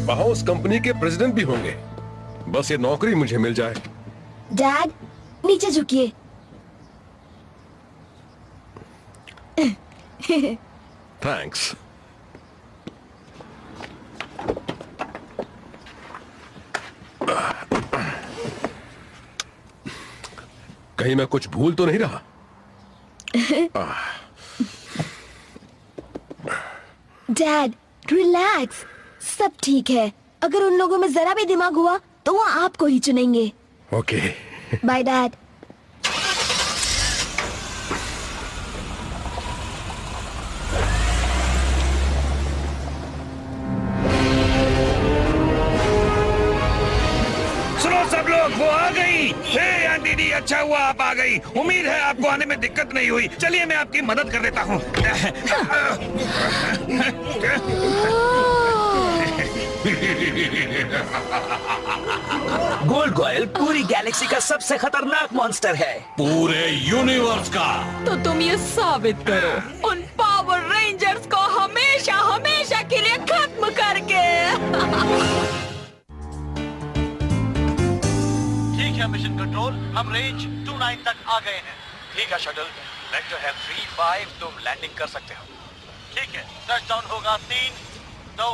वहाँ उस कंपनी के प्रेसिडेंट भी होंगे। बस ये नौकरी मुझे मिल जाए। डैड, नीचे झुकिए। थैंक्स। कहीं मैं कुछ भूल तो नहीं रहा? डैड, रिलैक्स, सब ठीक है। अगर उन लोगों में जरा भी दिमाग हुआ तो वो आपको ही चुनेंगे। ओके। Bye dad. सुनो सब लोग, वो आ गई। हे आंटी डी, अच्छा हुआ आप आ गई। उम्मीद है आपको आने में दिक्कत नहीं हुई। चलिए मैं आपकी मदद कर देता हूँ। गोल्ड पूरी गैलेक्सी का सबसे खतरनाक मॉन्स्टर है, पूरे यूनिवर्स का। तो तुम ये साबित करो उन पावर रेंजर्स को हमेशा हमेशा के लिए खत्म करके। ठीक है मिशन कंट्रोल, हम रेंज 29 तक आ गए हैं। ठीक है शटल, वेक्टर है 3-5, तुम लैंडिंग कर सकते हो। ठीक है, टचडाउन होगा 3, 2,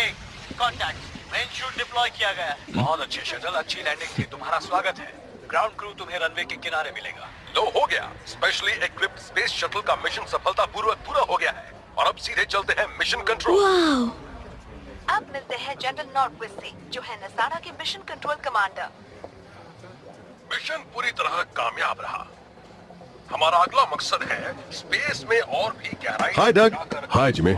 1, कॉन्टैक्ट। मेन शूट डिप्लॉय किया गया है। बहुत अच्छे शटल, अच्छी लैंडिंग थी, तुम्हारा स्वागत है। ग्राउंड क्रू तुम्हें रनवे के किनारे मिलेगा। लो, हो गया। स्पेशली इक्विप्ड स्पेस शटल का मिशन सफलतापूर्वक पूरा हो गया है और अब सीधे चलते हैं मिशन कंट्रोल। वाओ! अब मिलते हैं जनरल नॉर्थवेस्ट से, जो है नसारा के मिशन कंट्रोल कमांडर। मिशन पूरी तरह कामयाब रहा। हमारा अगला मकसद है स्पेस में और भी गहराई। हाय डग। हाय जिमी।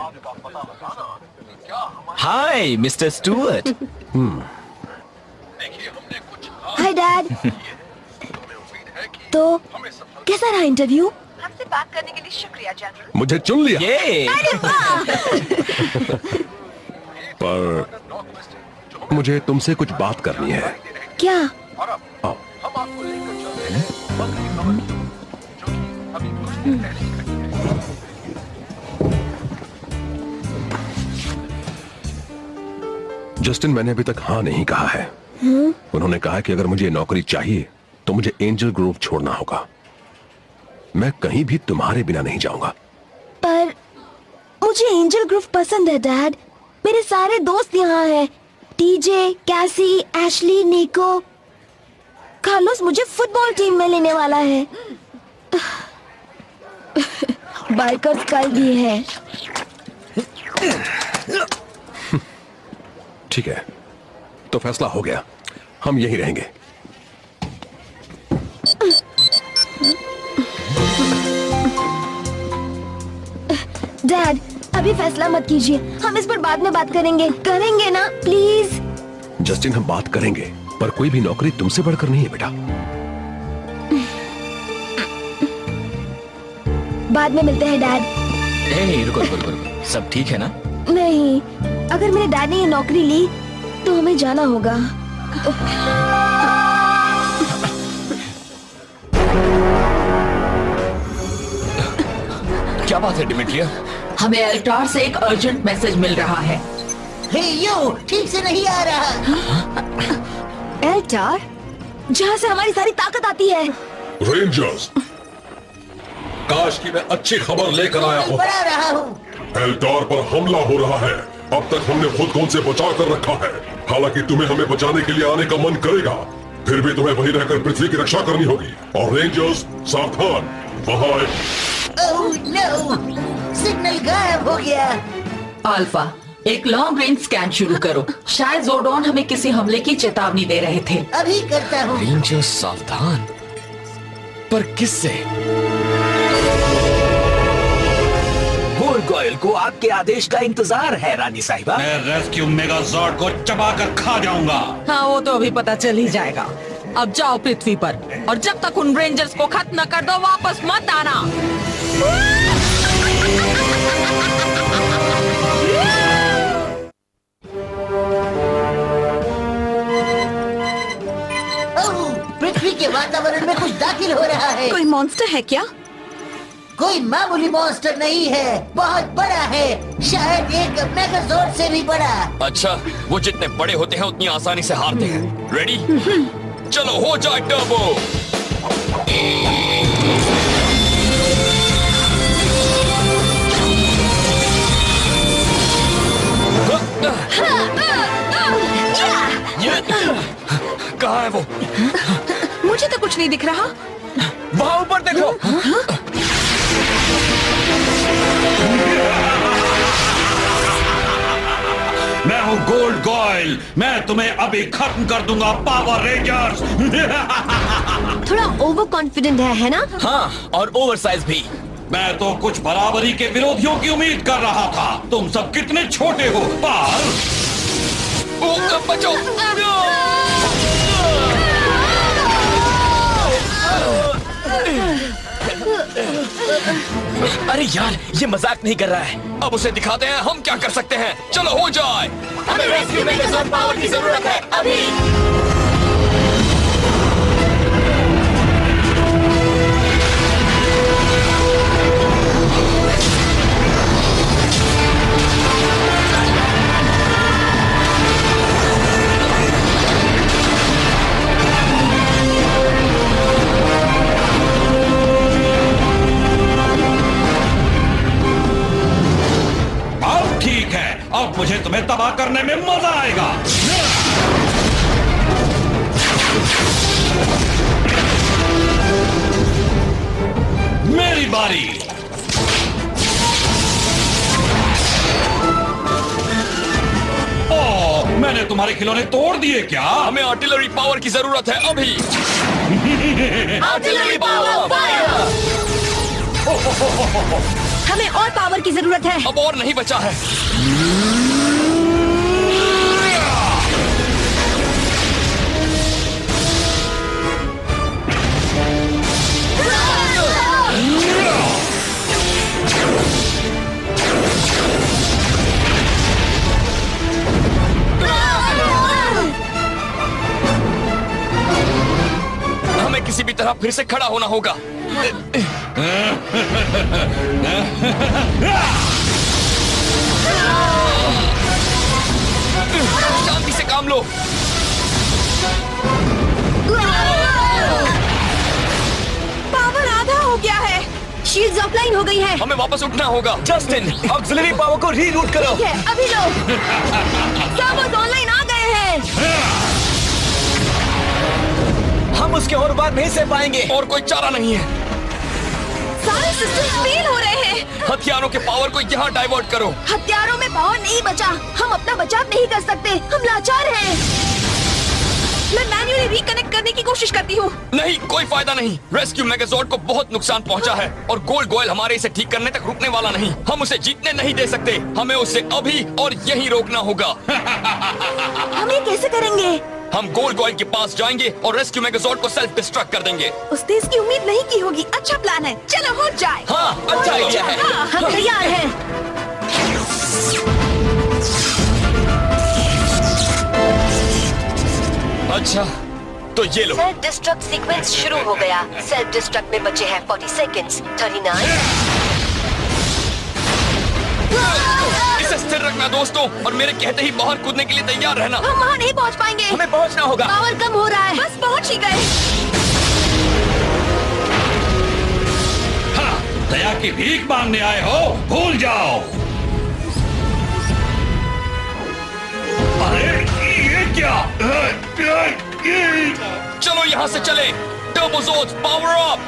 हाय मिस्टर स्टुअर्ट। देखिए, हमने कुछ हाय डैड। हमें उम्मीद है कि तो हमें सफल। कैसा रहा इंटरव्यू? हमसे बात करने के लिए शुक्रिया जनरल। मुझे चुन लिया। ये पर मुझे तुमसे कुछ बात करनी है। क्या? और अब आओ, हम आपको लेकर चलते हैं बंगली भवन, जो कि अभी कुछ दिन पहले ही खड़ी है। जस्टिन, मैंने अभी तक हाँ नहीं कहा है। उन्होंने कहा कि अगर मुझे नौकरी चाहिए तो मुझे एंजल ग्रोव छोड़ना होगा। मैं कहीं भी तुम्हारे बिना नहीं जाऊंगा। पर मुझे एंजल ग्रुव पसंद है डैड। मेरे सारे दोस्त यहाँ हैं। टीजे, कैसी, एशली, निको। कार्लोस मुझे फुटबॉल टीम में लेने वाला है। बाइकर्स कल भी है। ठीक है, तो फैसला हो गया, हम यहीं रहेंगे। डैड, अभी फैसला मत कीजिए, हम इस पर बाद में बात करेंगे। करेंगे ना प्लीज? जस्टिन, हम बात करेंगे, पर कोई भी नौकरी तुमसे बढ़कर नहीं है बेटा। बाद में मिलते हैं डैड। रुको रुको रुको, सब ठीक है ना? नहीं, अगर मेरे डैड ने ये नौकरी ली तो हमें जाना होगा। क्या बात है डिमिट्रिया? हमें एल्टार से एक अर्जेंट मैसेज मिल रहा है। ठीक से नहीं आ रहा। एल्टार, जहाँ से हमारी सारी ताकत आती है। रेंजर्स, काश की मैं अच्छी खबर लेकर आया हूँ। बता रहा हूँ। एल्टार पर हमला हो रहा है। अब तक हमने खुद को उनसे बचा कर रखा है। हालांकि तुम्हें हमें बचाने के लिए आने का मन करेगा, फिर भी तुम्हें वहीं रहकर पृथ्वी की रक्षा करनी होगी। और रेंजर्स सावधान, वहाँ ओह नो, सिग्नल गायब हो गया। अल्फा, एक लॉन्ग रेंज स्कैन शुरू करो। शायद जोडॉन हमें किसी हमले की चेतावनी दे रहे थे। अभी करता हूँ। रेंजर्स सावधान, पर किससे? गोयल को आपके आदेश का इंतजार है रानी साहिबा। मैं रेस्क्यू मेगाजॉर्ड को चबाकर खा जाऊंगा। हाँ, वो तो अभी पता चल ही जाएगा। अब जाओ पृथ्वी पर, और जब तक उन रेंजर्स को खत्म न कर दो वापस मत आना। पृथ्वी के वातावरण में कुछ दाखिल हो रहा है। कोई मॉन्स्टर है क्या? कोई मामूली मॉन्स्टर नहीं है, बहुत बड़ा है, शायद एक मेगाजोर्ड से भी बड़ा। अच्छा, वो जितने बड़े होते हैं उतनी आसानी से हारते हैं। रेडी? चलो हो जाए टर्बो। कहाँ है वो? मुझे तो कुछ नहीं दिख रहा। वहाँ ऊपर देखो। मैं हूँ गोल्ड गॉयल, मैं तुम्हें अभी खत्म कर दूंगा पावर रेंजर्स। थोड़ा ओवर कॉन्फिडेंट है ना? हाँ, और ओवर साइज भी। मैं तो कुछ बराबरी के विरोधियों की उम्मीद कर रहा था। तुम सब कितने छोटे हो पर बचो। अरे यार, ये मजाक नहीं कर रहा है। अब उसे दिखाते हैं हम क्या कर सकते हैं। चलो हो जाए। हमें रेस्क्यू मेगाजोर्ड पावर की जरूरत है अभी। अब ठीक है, अब मुझे तुम्हें तबाह करने में मजा आएगा। मेरी बारी। ओह, मैंने तुम्हारे खिलौने तोड़ दिए क्या? हमें आर्टिलरी पावर की जरूरत है अभी। Artillery power fire! हमें और पावर की जरूरत है। अब और नहीं बचा है। हमें किसी भी तरह फिर से खड़ा होना होगा। शांति से काम लो। पावर आधा हो गया है। शील्ड्स ऑफलाइन हो गई है। हमें वापस उठना होगा। जस्टिन, ऑक्सिलरी पावर को रीरूट करो। ठीक है, अभी लो। सर्वर्स ऑनलाइन आ गए हैं। हम उसके और बार नहीं से पाएंगे। और कोई चारा नहीं है। सारे सिस्टम फेल हो रहे हैं। हथियारों के पावर को यहाँ डाइवर्ट करो। हथियारों में पावर नहीं बचा। हम अपना बचाव नहीं कर सकते। हम लाचार हैं। मैं मैन्युअली रिकनेक्ट करने की कोशिश करती हूँ। नहीं, कोई फायदा नहीं। रेस्क्यू मेगाजोर्ड को बहुत नुकसान पहुंचा है और गोल्ड गॉयल हमारे इसे ठीक करने तक रुकने वाला नहीं। हम उसे जीतने नहीं दे सकते। हमें उसे अभी और यहीं रोकना होगा। हम ये कैसे करेंगे? हम गोल्ड गॉयल के पास जाएंगे और रेस्क्यू मेगाजोर्ड को सेल्फ डिस्ट्रक्ट कर देंगे। उसने इसकी उम्मीद नहीं की होगी। अच्छा प्लान है, चलो हो जाए। हाँ, अच्छा आइडिया है। हम तैयार हैं। अच्छा, तो ये लो। सेल्फ डिस्ट्रक्ट सीक्वेंस शुरू हो गया। सेल्फ डिस्ट्रक्ट में बचे हैं 40 सेकंड्स। 39। इसे स्थिर रखना दोस्तों, और मेरे कहते ही बाहर कूदने के लिए तैयार रहना। हम वहाँ नहीं पहुँच पाएंगे। हमें पहुंचना होगा। पावर कम हो रहा है। बस पहुँच ही गए। हाँ, दया की भीख मांगने आए हो? भूल जाओ। अरे ये क्या? चलो यहाँ से चले। टर्बोजोर्ड्स पावर अप।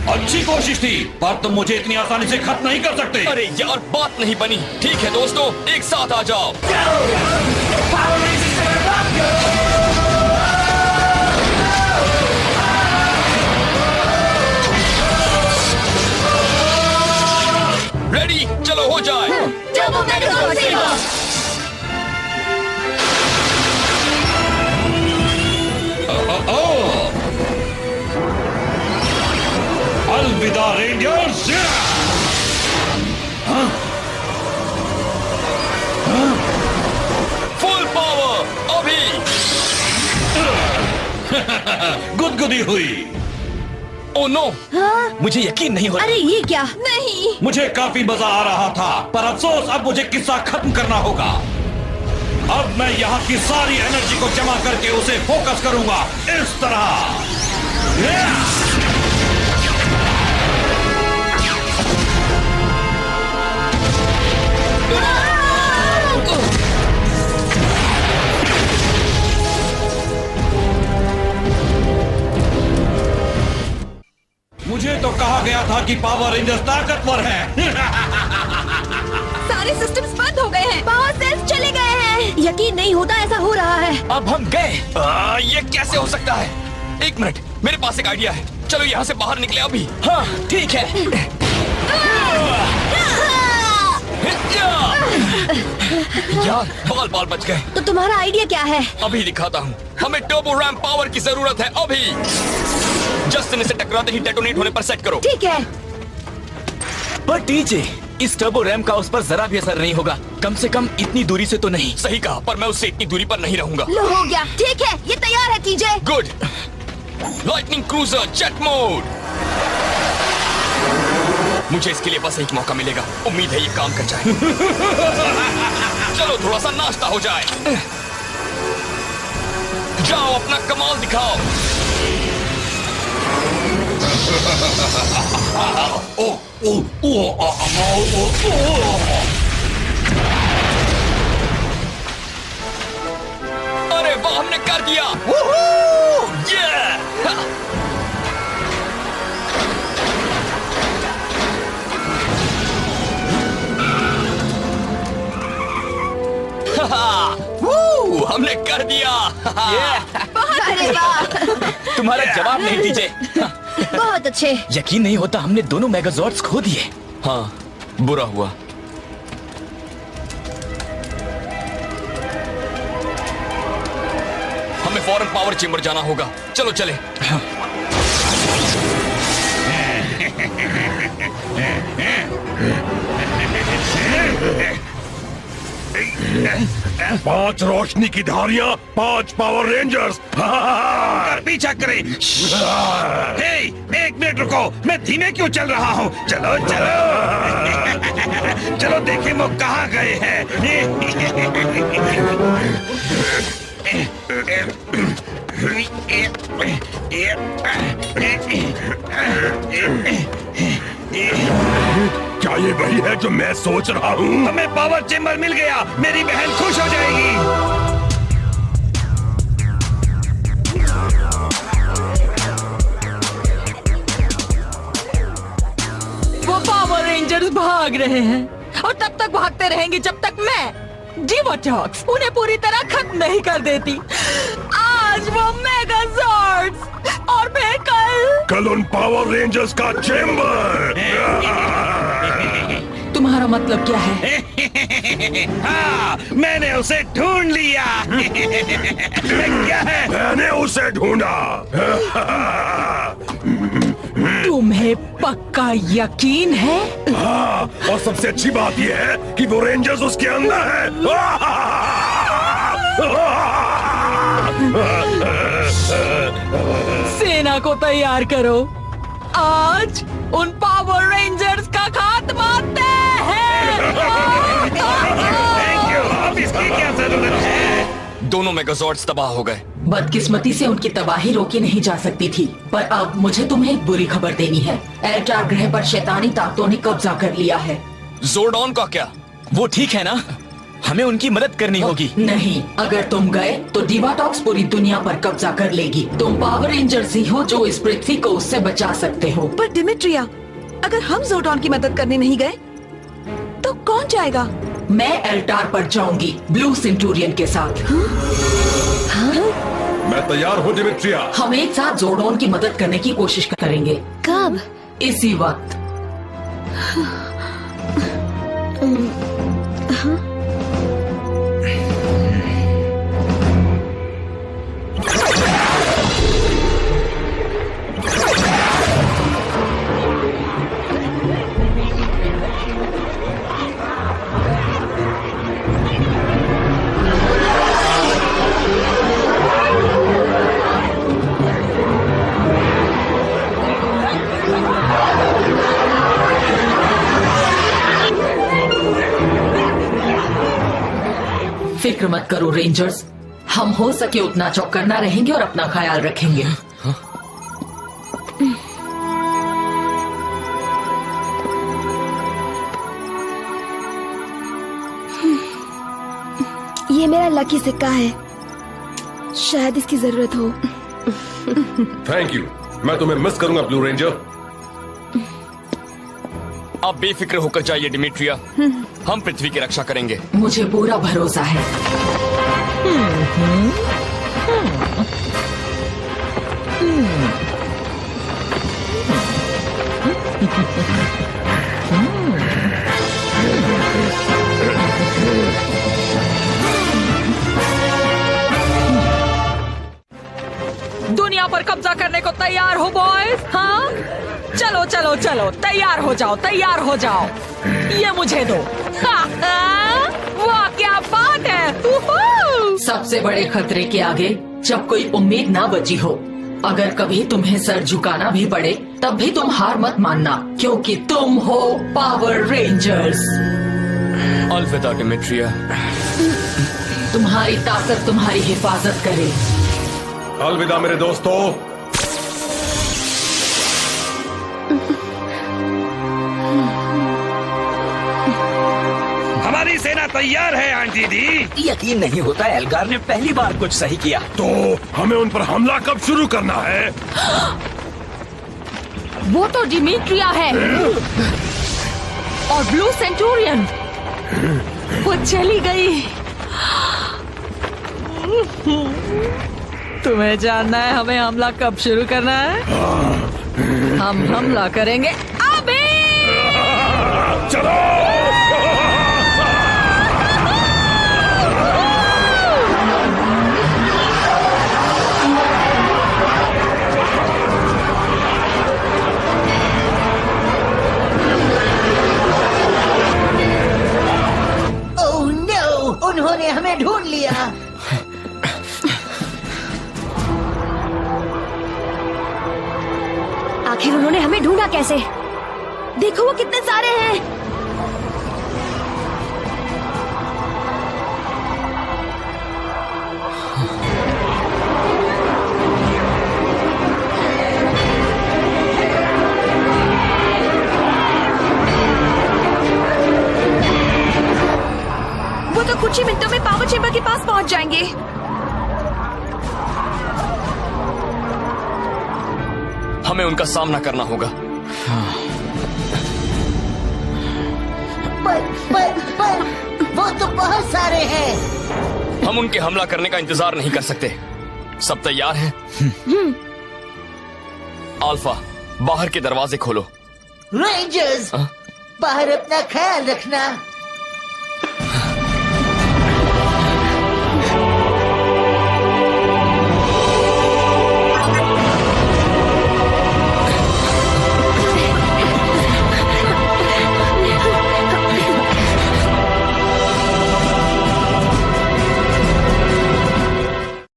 अच्छी कोशिश थी, पर तुम मुझे इतनी आसानी से खत्म नहीं कर सकते। अरे यार, बात नहीं बनी। ठीक है दोस्तों, एक साथ आ जाओ। रेडी? चलो हो जाए। टर्बो मेगाजोर्ड सेवा। अलविदा रेंजर्स। गुदगुदी हुई। ओ नो, मुझे यकीन नहीं हो रहा। अरे ये क्या? नहीं। मुझे काफी मजा आ रहा था, पर अफसोस अब मुझे किस्सा खत्म करना होगा। अब मैं यहाँ की सारी एनर्जी को जमा करके उसे फोकस करूंगा इस तरह। मुझे तो कहा गया था कि पावर रेंजर्स ताकतवर हैं। सारे सिस्टम्स बंद हो गए हैं, पावर सेल्स चले गए हैं। यकीन नहीं होता ऐसा हो रहा है। अब हम गए। ये कैसे हो सकता है? एक मिनट, मेरे पास एक आइडिया है। चलो यहाँ से बाहर निकले अभी। हाँ ठीक है। यार बाल बाल बच गए। तो तुम्हारा आइडिया क्या है? अभी दिखाता हूँ। हमें टर्बो रैम पावर की जरूरत है अभी। जस्टिन इसे टकराते ही डेटोनेट होने पर सेट करो। ठीक है। पर टीजे, इस टर्बो रैम का उस पर जरा भी असर नहीं होगा। कम से कम इतनी दूरी से तो नहीं। सही कहा, पर मैं उससे इतनी दूरी पर नहीं रहूंगा। लो हो गया। ठीक है, ये तैयार है TJ. Good. Lightning cruiser jet mode. मुझे इसके लिए बस एक मौका मिलेगा। उम्मीद है ये काम कर जाए। चलो थोड़ा सा नाश्ता हो जाए। जाओ अपना कमाल दिखाओ। अरे वाह, हमने कर दिया। हमने कर दिया। अरे वाह, तुम्हारा जवाब नहीं टीजे। बहुत अच्छे। यकीन नहीं होता हमने दोनों मेगाजॉर्ड्स खो दिए। हाँ, बुरा हुआ। हमें फौरन पावर चेंबर जाना होगा। चलो चले। पांच रोशनी की धारियां, 5 पावर रेंजर्स। पीछा करें। हे, एक मिनट रुको, मैं धीमे क्यों चल रहा हूँ? चलो चलो चलो देखें वो कहाँ गए हैं। क्या ये वही है जो मैं सोच रहा हूँ? हमें पावर चेंबर मिल गया। मेरी बहन खुश हो जाएगी। वो पावर रेंजर्स भाग रहे हैं और तब तक भागते रहेंगे जब तक मैं डिवाटॉक्स उन्हें पूरी तरह खत्म नहीं कर देती। आज वो मेगाजॉर्ड्स और फिर कल उन पावर रेंजर्स का चेंबर। तुम्हारा मतलब क्या है? हाँ, मैंने उसे ढूंढ लिया। क्या है? मैंने उसे ढूंढा। तुम्हें पक्का यकीन है? हाँ, और सबसे अच्छी बात यह है कि वो रेंजर्स उसके अंदर है। सेना को तैयार करो। आज उन पावर रेंजर्स का खात्मा तय है। Thank you. अब इसकी क्या जरूरत है? दोनों मेगाजॉर्ड्स तबाह हो गए। बदकिस्मती से उनकी तबाही रोकी नहीं जा सकती थी, पर अब मुझे तुम्हें एक बुरी खबर देनी है। एल्टार ग्रह पर शैतानी ताकतों ने कब्जा कर लिया है। जोरडॉन का क्या? वो ठीक है ना? हमें उनकी मदद करनी होगी। नहीं, अगर तुम गए तो डिवाटॉक्स पूरी दुनिया पर कब्जा कर लेगी। तुम पावर रेंजर्स ही हो जो इस पृथ्वी को उससे बचा सकते हो। पर डिमिट्रिया, अगर हम जोरडॉन की मदद करने नहीं गए तो कौन जाएगा? मैं एल्टार पर जाऊंगी ब्लू सेंटूरियन के साथ। मैं तैयार हूँ डिमिट्रिया। हम एक साथ जोरडॉन की मदद करने की कोशिश करेंगे। कब? इसी वक्त। मत करो रेंजर्स। हम हो सके उतना चौकन्ना रहेंगे और अपना ख्याल रखेंगे। ये मेरा लकी सिक्का है, शायद इसकी जरूरत हो। थैंक यू, मैं तुम्हें मिस करूंगा ब्लू रेंजर। आप बेफिक्र होकर जाइए डिमिट्रिया, हम पृथ्वी की रक्षा करेंगे। मुझे पूरा भरोसा है। दुनिया पर कब्जा करने को तैयार हो बॉयज? हाँ, चलो चलो चलो, तैयार हो जाओ, तैयार हो जाओ। ये मुझे दो। वाह क्या बात है। सबसे बड़े खतरे के आगे जब कोई उम्मीद ना बची हो, अगर कभी तुम्हें सर झुकाना भी पड़े तब भी तुम हार मत मानना, क्योंकि तुम हो पावर रेंजर्स। अलविदा डिमिट्रिया। तुम्हारी ताकत तुम्हारी हिफाजत करे। अलविदा मेरे दोस्तों। हमारी सेना तैयार है आंटी दी। यकीन नहीं होता एल्गार ने पहली बार कुछ सही किया। तो हमें उन पर हमला कब शुरू करना है? वो तो डिमिट्रिया है और ब्लू सेंटूरियन। वो चली गई। तुम्हें जानना है हमें हमला कब शुरू करना है? हम हमला करेंगे अभी। चलो। ओह नो, उन्होंने हमें ढूंढ लिया। आखिर उन्होंने हमें ढूंढा कैसे? देखो वो कितने सारे हैं। वो तो कुछ ही मिनटों में पावर चेंबर के पास पहुंच जाएंगे। हमें उनका सामना करना होगा। पर वो तो बहुत सारे हैं। हम उनके हमला करने का इंतजार नहीं कर सकते। सब तैयार हैं? अल्फा, बाहर के दरवाजे खोलो। रेंजर्स, बाहर अपना ख्याल रखना।